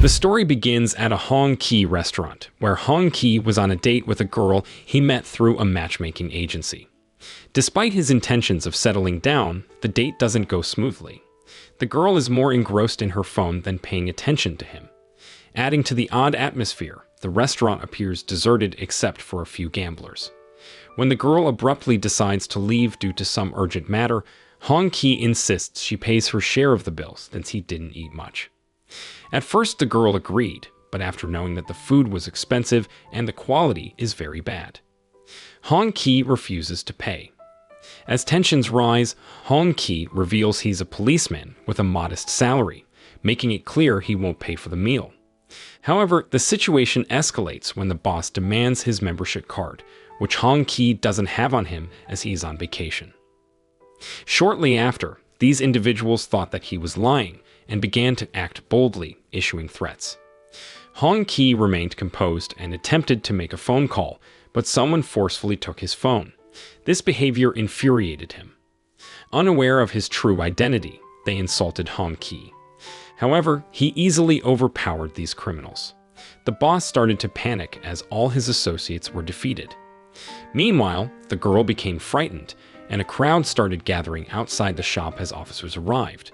The story begins at a Hong Ki restaurant, where Hong Ki was on a date with a girl he met through a matchmaking agency. Despite his intentions of settling down, the date doesn't go smoothly. The girl is more engrossed in her phone than paying attention to him. Adding to the odd atmosphere, the restaurant appears deserted except for a few gamblers. When the girl abruptly decides to leave due to some urgent matter, Hong Ki insists she pays her share of the bill since he didn't eat much. At first, the girl agreed, but after knowing that the food was expensive and the quality is very bad, Hong Ki refuses to pay. As tensions rise, Hong Ki reveals he's a policeman with a modest salary, making it clear he won't pay for the meal. However, the situation escalates when the boss demands his membership card, which Hong Ki doesn't have on him as he's on vacation. Shortly after, these individuals thought that he was lying and began to act boldly, issuing threats. Hong Ki remained composed and attempted to make a phone call, but someone forcefully took his phone. This behavior infuriated him. Unaware of his true identity, they insulted Hong Ki. However, he easily overpowered these criminals. The boss started to panic as all his associates were defeated. Meanwhile, the girl became frightened, and a crowd started gathering outside the shop as officers arrived.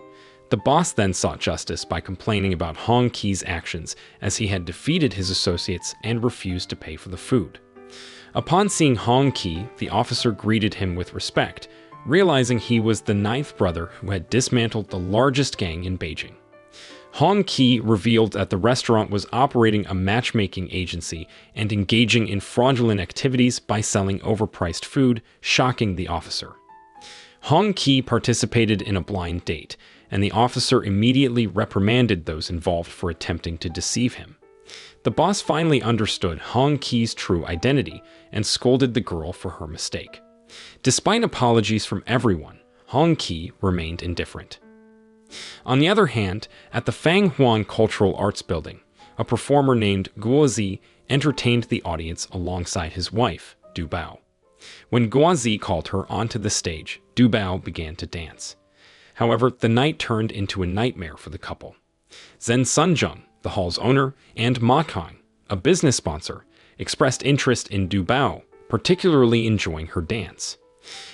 The boss then sought justice by complaining about Hong Ki's actions as he had defeated his associates and refused to pay for the food. Upon seeing Hong Ki, the officer greeted him with respect, realizing he was the ninth brother who had dismantled the largest gang in Beijing. Hong Ki revealed that the restaurant was operating a matchmaking agency and engaging in fraudulent activities by selling overpriced food, shocking the officer. Hong Ki participated in a blind date, and the officer immediately reprimanded those involved for attempting to deceive him. The boss finally understood Hong Ki's true identity and scolded the girl for her mistake. Despite apologies from everyone, Hong Ki remained indifferent. On the other hand, at the Fang Huan Cultural Arts Building, a performer named Guozi entertained the audience alongside his wife, Du Bao. When Guozi called her onto the stage, Du Bao began to dance. However, the night turned into a nightmare for the couple. Zhen Sunjung, the hall's owner, and Ma Kang, a business sponsor, expressed interest in Du Bao, particularly enjoying her dance.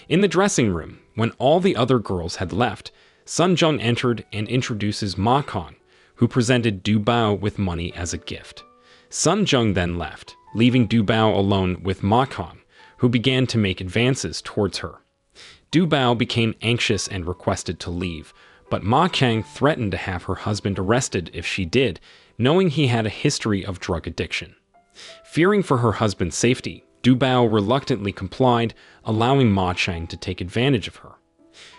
In the dressing room, when all the other girls had left, Sunjung entered and introduces Ma Kang, who presented Du Bao with money as a gift. Sunjung then left, leaving Du Bao alone with Ma Kang, who began to make advances towards her. Du Bao became anxious and requested to leave, but Ma Kang threatened to have her husband arrested if she did, knowing he had a history of drug addiction. Fearing for her husband's safety, Du Bao reluctantly complied, allowing Ma Kang to take advantage of her.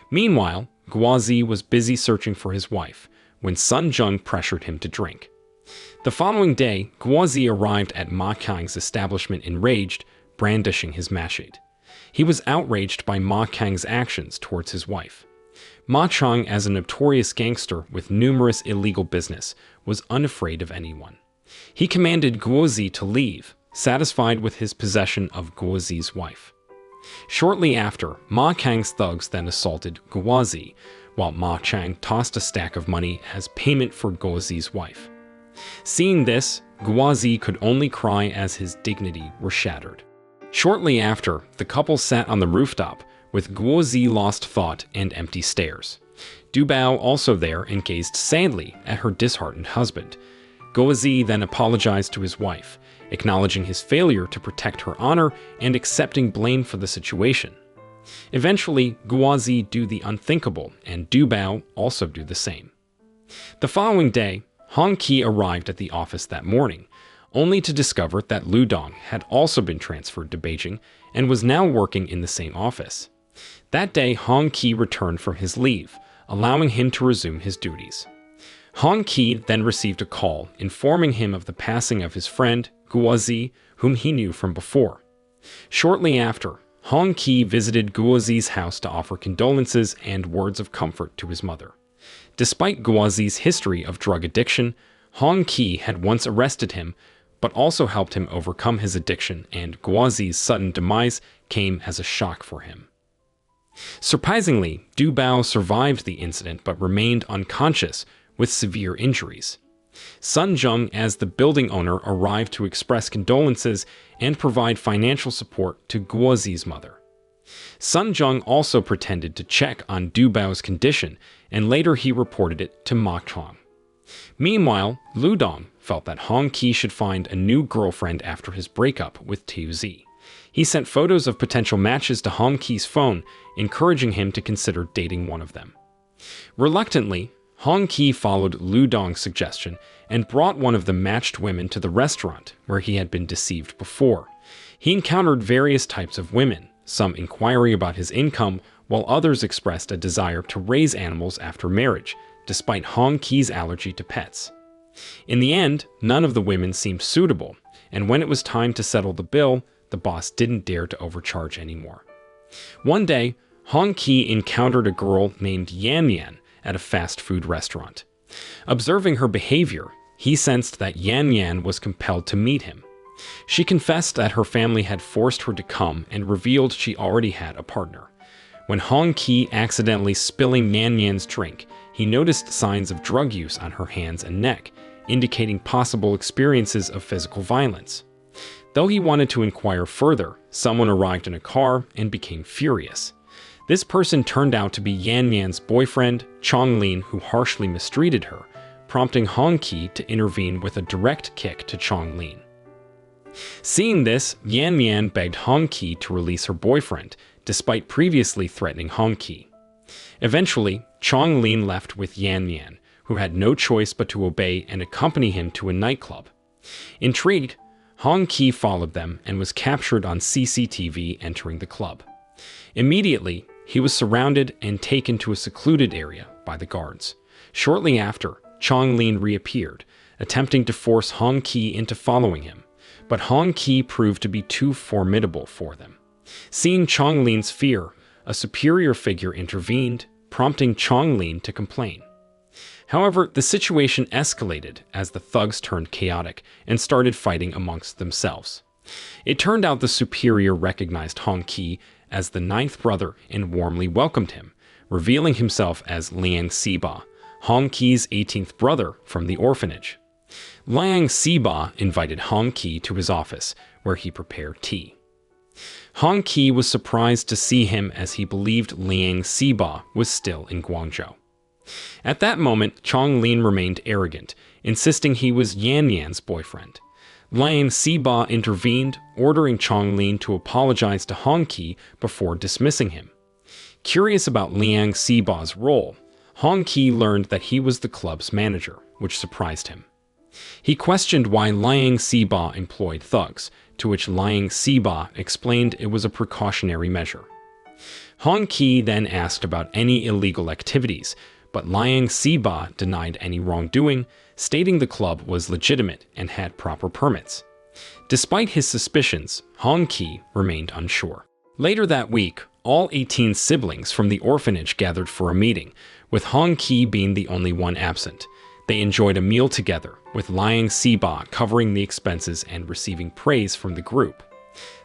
Meanwhile, Guozi was busy searching for his wife, when Sunjung pressured him to drink. The following day, Guozi arrived at Ma Kang's establishment enraged, brandishing his machete. He was outraged by Ma Kang's actions towards his wife. Ma Kang, as a notorious gangster with numerous illegal business, was unafraid of anyone. He commanded Guozi to leave, satisfied with his possession of Guozi's wife. Shortly after, Ma Kang's thugs then assaulted Guozi, while Ma Kang tossed a stack of money as payment for Guozi's wife. Seeing this, Guozi could only cry as his dignity was shattered. Shortly after, the couple sat on the rooftop, with Guozi lost thought and empty stares. Du Bao also there and gazed sadly at her disheartened husband. Guozi then apologized to his wife, acknowledging his failure to protect her honor and accepting blame for the situation. Eventually, Guozi do the unthinkable, and Du Bao also do the same. The following day, Hong Ki arrived at the office that morning, only to discover that Lu Dong had also been transferred to Beijing and was now working in the same office. That day, Hong Ki returned from his leave, allowing him to resume his duties. Hong Ki then received a call informing him of the passing of his friend, Guozi, whom he knew from before. Shortly after, Hong Ki visited Guozi's house to offer condolences and words of comfort to his mother. Despite Guozi's history of drug addiction, Hong Ki had once arrested him, but also helped him overcome his addiction, and Guozi's sudden demise came as a shock for him. Surprisingly, Du Bao survived the incident but remained unconscious with severe injuries. Sun Jung, as the building owner, arrived to express condolences and provide financial support to Guozi's mother. Sun Jung also pretended to check on Du Bao's condition, and later he reported it to Ma Chang. Meanwhile, Lu Dong felt that Hong Ki should find a new girlfriend after his breakup with Tu Zi. He sent photos of potential matches to Hong Ki's phone, encouraging him to consider dating one of them. Reluctantly, Hong Ki followed Lu Dong's suggestion and brought one of the matched women to the restaurant where he had been deceived before. He encountered various types of women, some inquiring about his income, while others expressed a desire to raise animals after marriage, despite Hong Ki's allergy to pets. In the end, none of the women seemed suitable, and when it was time to settle the bill, the boss didn't dare to overcharge anymore. One day, Hong Ki encountered a girl named Yan Yan at a fast food restaurant. Observing her behavior, he sensed that Yan Yan was compelled to meet him. She confessed that her family had forced her to come and revealed she already had a partner. When Hong Ki accidentally spilling Yan Yan's drink, he noticed signs of drug use on her hands and neck, indicating possible experiences of physical violence. Though he wanted to inquire further, someone arrived in a car and became furious. This person turned out to be Yan Yan's boyfriend, Chong Lin, who harshly mistreated her, prompting Hong Ki to intervene with a direct kick to Chong Lin. Seeing this, Yan Yan begged Hong Ki to release her boyfriend, despite previously threatening Hong Ki. Eventually, Chong Lin left with Yan Yan, who had no choice but to obey and accompany him to a nightclub. Intrigued, Hong Ki followed them and was captured on CCTV entering the club. Immediately, he was surrounded and taken to a secluded area by the guards. Shortly after, Chong Lin reappeared, attempting to force Hong Ki into following him, but Hong Ki proved to be too formidable for them. Seeing Chong Lin's fear, a superior figure intervened, prompting Chong Lin to complain. However, the situation escalated as the thugs turned chaotic and started fighting amongst themselves. It turned out the superior recognized Hong Ki as the ninth brother and warmly welcomed him, revealing himself as Liang Siba, Hong Ki's 18th brother from the orphanage. Liang Siba invited Hong Ki to his office, where he prepared tea. Hong Ki was surprised to see him as he believed Liang Siba was still in Guangzhou. At that moment, Chong Lin remained arrogant, insisting he was Yan Yan's boyfriend. Liang Siba intervened, ordering Chong Lin to apologize to Hong Ki before dismissing him. Curious about Liang Siba's role, Hong Ki learned that he was the club's manager, which surprised him. He questioned why Liang Siba employed thugs, to which Liang Siba explained it was a precautionary measure. Hong Ki then asked about any illegal activities, but Liang Siba denied any wrongdoing, stating the club was legitimate and had proper permits. Despite his suspicions, Hong Ki remained unsure. Later that week, all 18 siblings from the orphanage gathered for a meeting, with Hong Ki being the only one absent. They enjoyed a meal together, with Liang Siba covering the expenses and receiving praise from the group.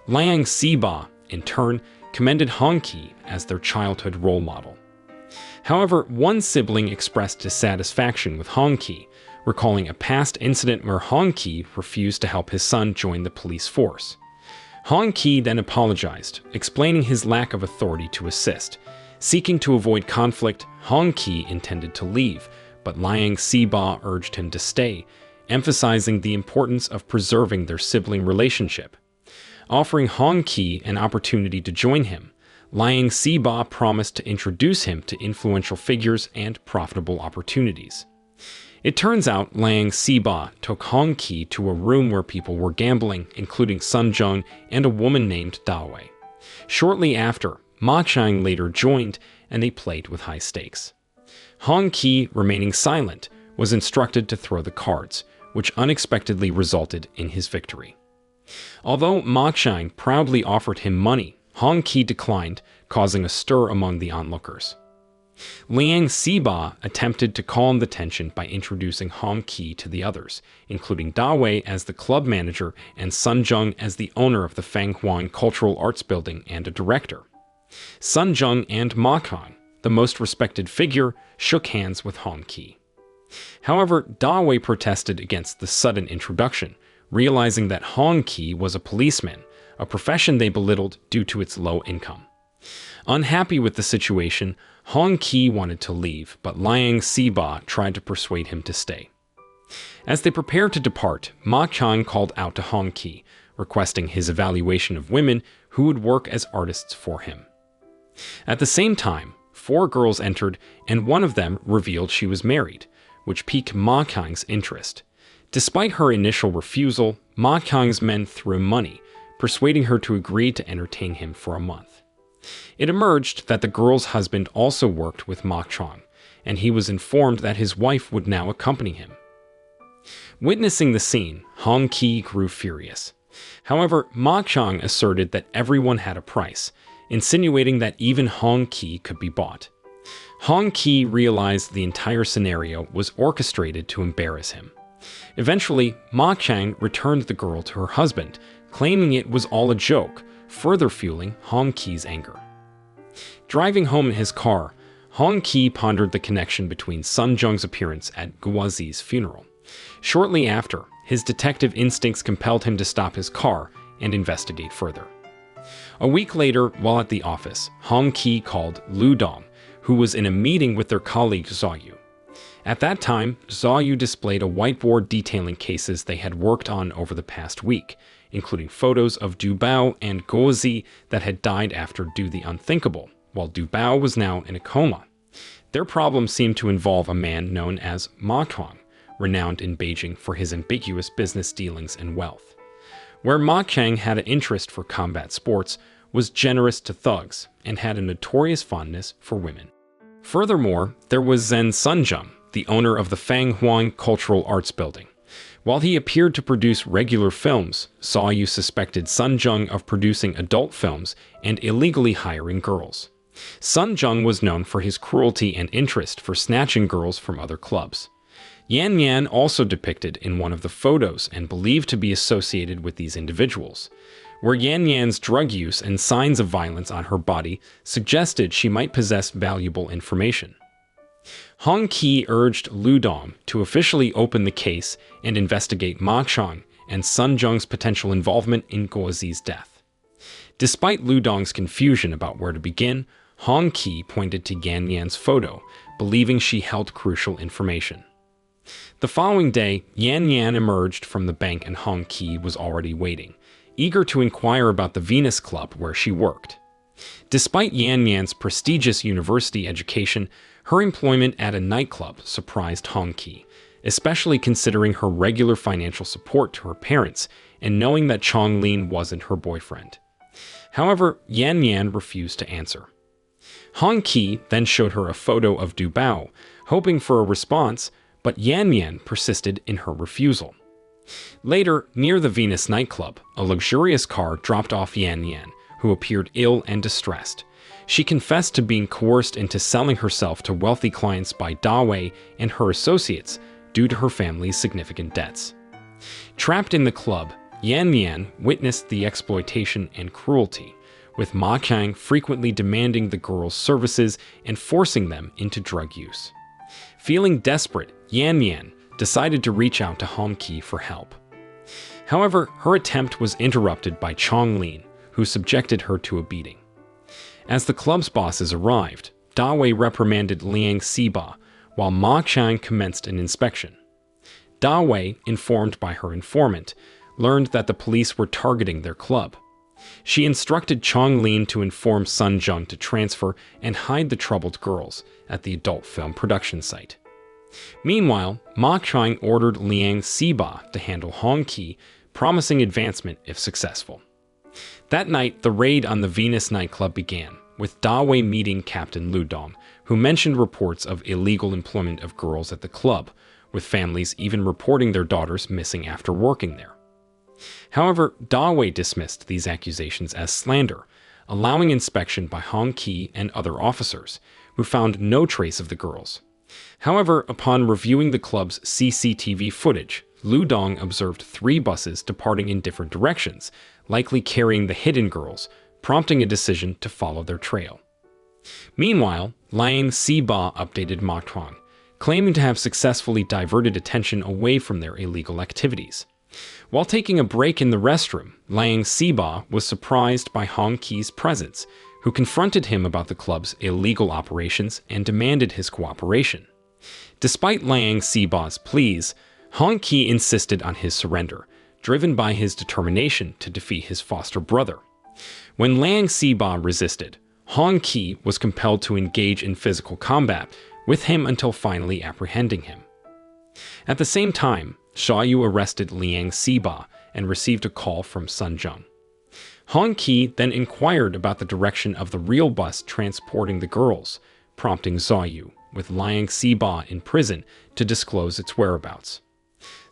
Liang Siba, in turn, commended Hong Ki as their childhood role model. However, one sibling expressed dissatisfaction with Hong Ki, recalling a past incident where Hong Ki refused to help his son join the police force. Hong Ki then apologized, explaining his lack of authority to assist. Seeking to avoid conflict, Hong Ki intended to leave, but Liang Siba urged him to stay, emphasizing the importance of preserving their sibling relationship. Offering Hong Ki an opportunity to join him, Liang Siba promised to introduce him to influential figures and profitable opportunities. It turns out Liang Siba took Hong Ki to a room where people were gambling, including Sun Jung and a woman named Dawei. Shortly after, Ma Chang later joined, and they played with high stakes. Hong Ki, remaining silent, was instructed to throw the cards, which unexpectedly resulted in his victory. Although Ma Chang proudly offered him money, Hong Ki declined, causing a stir among the onlookers. Liang Siba attempted to calm the tension by introducing Hong Ki to the others, including Dawei as the club manager and Sun Jung as the owner of the Fanghuang Cultural Arts Building and a director. Sun Jung and Ma Kang, the most respected figure, shook hands with Hong Ki. However, Dawei protested against the sudden introduction, realizing that Hong-ki was a policeman, a profession they belittled due to its low income. Unhappy with the situation, Hong-ki wanted to leave, but Liang Siba tried to persuade him to stay. As they prepared to depart, Ma Chang called out to Hong-ki, requesting his evaluation of women who would work as artists for him. At the same time, 4 girls entered, and one of them revealed she was married, which piqued Ma Chang's interest. Despite her initial refusal, Ma Chang's men threw money, persuading her to agree to entertain him for a month. It emerged that the girl's husband also worked with Ma Chang, and he was informed that his wife would now accompany him. Witnessing the scene, Hong-ki grew furious. However, Ma Chang asserted that everyone had a price, insinuating that even Hong-ki could be bought. Hong-ki realized the entire scenario was orchestrated to embarrass him. Eventually, Ma Chang returned the girl to her husband, claiming it was all a joke, further fueling Hong-ki's anger. Driving home in his car, Hong-ki pondered the connection between Sun Jung's appearance at Guozi's funeral. Shortly after, his detective instincts compelled him to stop his car and investigate further. A week later, while at the office, Hong-ki called Lu Dong, who was in a meeting with their colleague Zhao Yu. At that time, Zhao Yu displayed a whiteboard detailing cases they had worked on over the past week, including photos of Du Bao and Guozi that had died after Do the Unthinkable, while Du Bao was now in a coma. Their problem seemed to involve a man known as Ma Chuang, renowned in Beijing for his ambiguous business dealings and wealth. Where Ma Chang had an interest for combat sports, was generous to thugs, and had a notorious fondness for women. Furthermore, there was Zhen Sunjung, the owner of the Fang Huang Cultural Arts Building. While he appeared to produce regular films, Zhao Yu suspected Sunjung of producing adult films and illegally hiring girls. Sunjung was known for his cruelty and interest for snatching girls from other clubs. Yan Yan also depicted in one of the photos and believed to be associated with these individuals, where Yan Yan's drug use and signs of violence on her body suggested she might possess valuable information. Hong-ki urged Lu Dong to officially open the case and investigate Ma Chang and Sun Jung's potential involvement in Guozi's death. Despite Lu Dong's confusion about where to begin, Hong-ki pointed to Yan Yan's photo, believing she held crucial information. The following day, Yan Yan emerged from the bank and Hong-ki was already waiting, eager to inquire about the Venus Club where she worked. Despite Yan Yan's prestigious university education, her employment at a nightclub surprised Hong-ki, especially considering her regular financial support to her parents and knowing that Chong Lin wasn't her boyfriend. However, Yan Yan refused to answer. Hong-ki then showed her a photo of Du Bao, hoping for a response, but Yan Yan persisted in her refusal. Later, near the Venus nightclub, a luxurious car dropped off Yan Yan, who appeared ill and distressed. She confessed to being coerced into selling herself to wealthy clients by Dawei and her associates due to her family's significant debts. Trapped in the club, Yan Yan witnessed the exploitation and cruelty, with Ma Chang frequently demanding the girls' services and forcing them into drug use. Feeling desperate, Yan Yan decided to reach out to Hong-ki for help. However, her attempt was interrupted by Chong Lin, who subjected her to a beating. As the club's bosses arrived, Dawei reprimanded Liang Siba, while Ma Chang commenced an inspection. Dawei, informed by her informant, learned that the police were targeting their club. She instructed Chong Lin to inform Sun Jung to transfer and hide the troubled girls at the adult film production site. Meanwhile, Ma Chang ordered Liang Siba to handle Hong-ki, promising advancement if successful. That night, the raid on the Venus nightclub began, with Dawei meeting Captain Lu Dong, who mentioned reports of illegal employment of girls at the club, with families even reporting their daughters missing after working there. However, Dawei dismissed these accusations as slander, allowing inspection by Hong-ki and other officers, who found no trace of the girls. However, upon reviewing the club's CCTV footage, Lu Dong observed 3 buses departing in different directions, likely carrying the hidden girls, prompting a decision to follow their trail. Meanwhile, Liang Siba updated Ma Chuang, claiming to have successfully diverted attention away from their illegal activities. While taking a break in the restroom, Liang Xiba was surprised by Hong Qi's presence, who confronted him about the club's illegal operations and demanded his cooperation. Despite Liang Xiba's pleas, Hong Qi insisted on his surrender, driven by his determination to defeat his foster brother. When Liang Xiba resisted, Hong Qi was compelled to engage in physical combat with him until finally apprehending him. At the same time, Xiaoyu arrested Liang Xiba and received a call from Sun Zheng. Hong Qi then inquired about the direction of the real bus transporting the girls, prompting Xiaoyu, with Liang Xiba in prison, to disclose its whereabouts.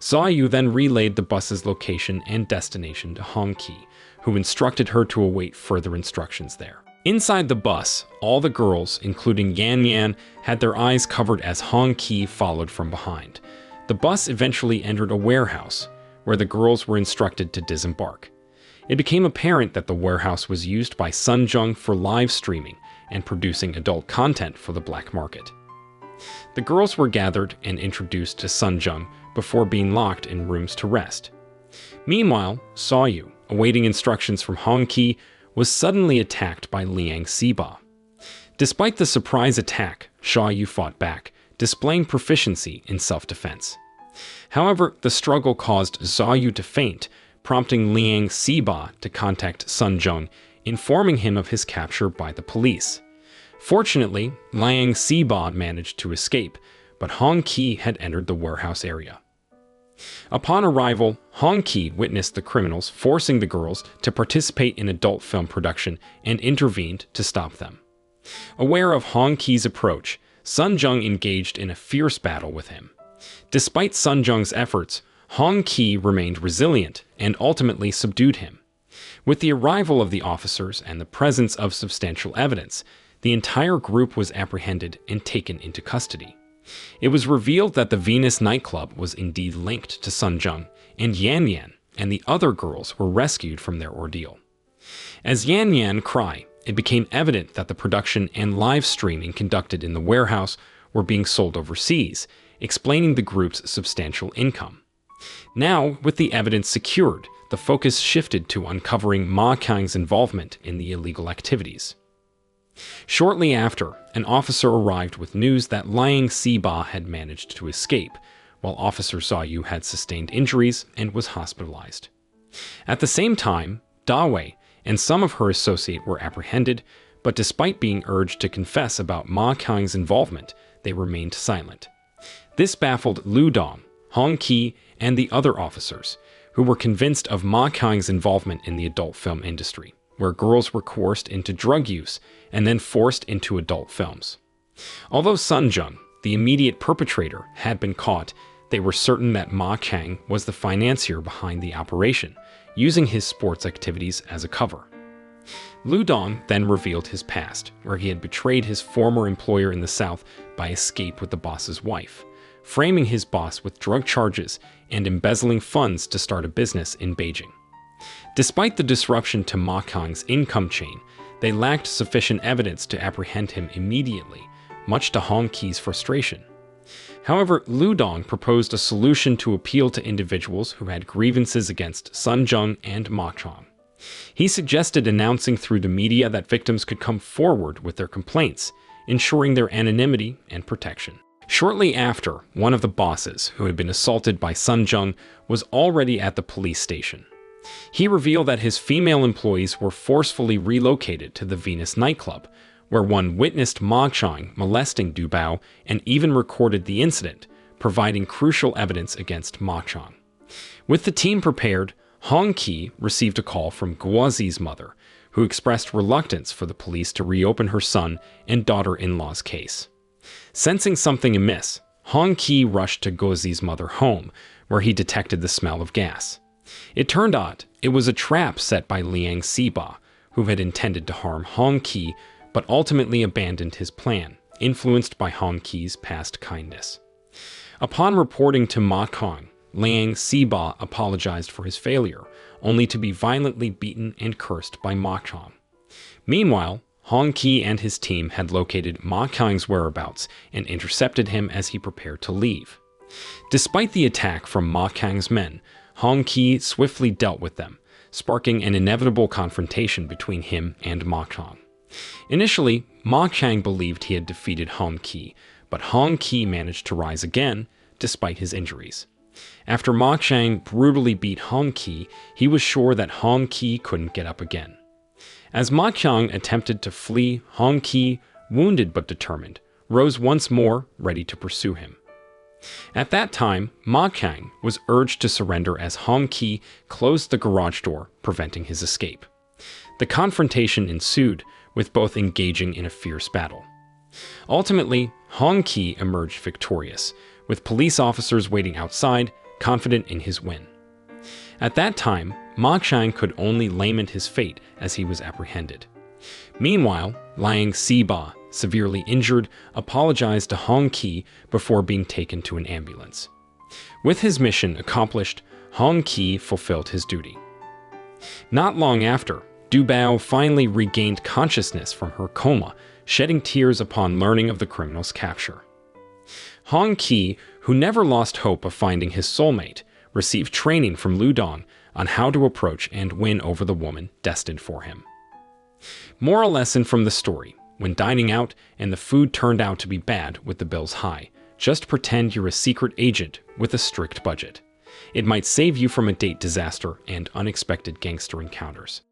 Xiaoyu then relayed the bus's location and destination to Hong Qi, who instructed her to await further instructions there. Inside the bus, all the girls, including Yan Yan, had their eyes covered as Hong Qi followed from behind. The bus eventually entered a warehouse, where the girls were instructed to disembark. It became apparent that the warehouse was used by Sun Zheng for live streaming and producing adult content for the black market. The girls were gathered and introduced to Sun Zheng before being locked in rooms to rest. Meanwhile, Xiaoyu, awaiting instructions from Hong Qi, was suddenly attacked by Liang Xiba. Despite the surprise attack, Xiaoyu fought back, displaying proficiency in self-defense. However, the struggle caused Xiaoyu to faint, prompting Liang Xiba to contact Sun Zheng, informing him of his capture by the police. Fortunately, Liang Xiba managed to escape, but Hong Qi had entered the warehouse area. Upon arrival, Hong Qi witnessed the criminals forcing the girls to participate in adult film production and intervened to stop them. Aware of Hong Qi's approach, Sun Zheng engaged in a fierce battle with him. Despite Sun Zheng's efforts, Hong Qi remained resilient and ultimately subdued him. With the arrival of the officers and the presence of substantial evidence, the entire group was apprehended and taken into custody. It was revealed that the Venus nightclub was indeed linked to Sun Zheng, and Yan Yan and the other girls were rescued from their ordeal. As Yan Yan cried, it became evident that the production and live streaming conducted in the warehouse were being sold overseas, explaining the group's substantial income. Now, with the evidence secured, the focus shifted to uncovering Ma Kang's involvement in the illegal activities. Shortly after, an officer arrived with news that Liang Xiba had managed to escape, while Officer Xiaoyu had sustained injuries and was hospitalized. At the same time, Dawei and some of her associates were apprehended, but despite being urged to confess about Ma Kang's involvement, they remained silent. This baffled Lu Dong, Hong Qi, and the other officers, who were convinced of Ma Kang's involvement in the adult film industry, where girls were coerced into drug use and then forced into adult films. Although Sun Zheng, the immediate perpetrator, had been caught, they were certain that Ma Kang was the financier behind the operation, using his sports activities as a cover. Lu Dong then revealed his past, where he had betrayed his former employer in the South by escape with the boss's wife, framing his boss with drug charges and embezzling funds to start a business in Beijing. Despite the disruption to Ma Kang's income chain, they lacked sufficient evidence to apprehend him immediately, much to Hong Qi's frustration. However, Lu Dong proposed a solution to appeal to individuals who had grievances against Sun Zheng and Ma Kang. He suggested announcing through the media that victims could come forward with their complaints, ensuring their anonymity and protection. Shortly after, one of the bosses, who had been assaulted by Sun Zheng, was already at the police station. He revealed that his female employees were forcefully relocated to the Venus nightclub, where one witnessed Ma Kang molesting Du Bao and even recorded the incident, providing crucial evidence against Ma Kang. With the team prepared, Hong Qi received a call from Guozi's mother, who expressed reluctance for the police to reopen her son and daughter-in-law's case. Sensing something amiss, Hong Qi rushed to Guozi's mother home, where he detected the smell of gas. It turned out it was a trap set by Liang Xiba, who had intended to harm Hong Qi, but ultimately abandoned his plan, influenced by Hong Qi's past kindness. Upon reporting to Ma Kang, Liang Xiba apologized for his failure, only to be violently beaten and cursed by Ma Kang. Meanwhile, Hong Ki and his team had located Ma Qiang's whereabouts and intercepted him as he prepared to leave. Despite the attack from Ma Qiang's men, Hong Ki swiftly dealt with them, sparking an inevitable confrontation between him and Ma Qiang. Initially, Ma Qiang believed he had defeated Hong Ki, but Hong Ki managed to rise again, despite his injuries. After Ma Qiang brutally beat Hong Ki, he was sure that Hong Ki couldn't get up again. As Ma Qiang attempted to flee, Hong Ki, wounded but determined, rose once more, ready to pursue him. At that time, Ma Qiang was urged to surrender as Hong Ki closed the garage door, preventing his escape. The confrontation ensued, with both engaging in a fierce battle. Ultimately, Hong Ki emerged victorious, with police officers waiting outside, confident in his win. At that time, Ma Qiang could only lament his fate as he was apprehended. Meanwhile, Liang Siba, severely injured, apologized to Hong Ki before being taken to an ambulance. With his mission accomplished, Hong Ki fulfilled his duty. Not long after, Du Bao finally regained consciousness from her coma, shedding tears upon learning of the criminal's capture. Hong Ki, who never lost hope of finding his soulmate, received training from Lu Dong on how to approach and win over the woman destined for him. Moral lesson from the story: when dining out and the food turned out to be bad with the bills high, just pretend you're a secret agent with a strict budget. It might save you from a date disaster and unexpected gangster encounters.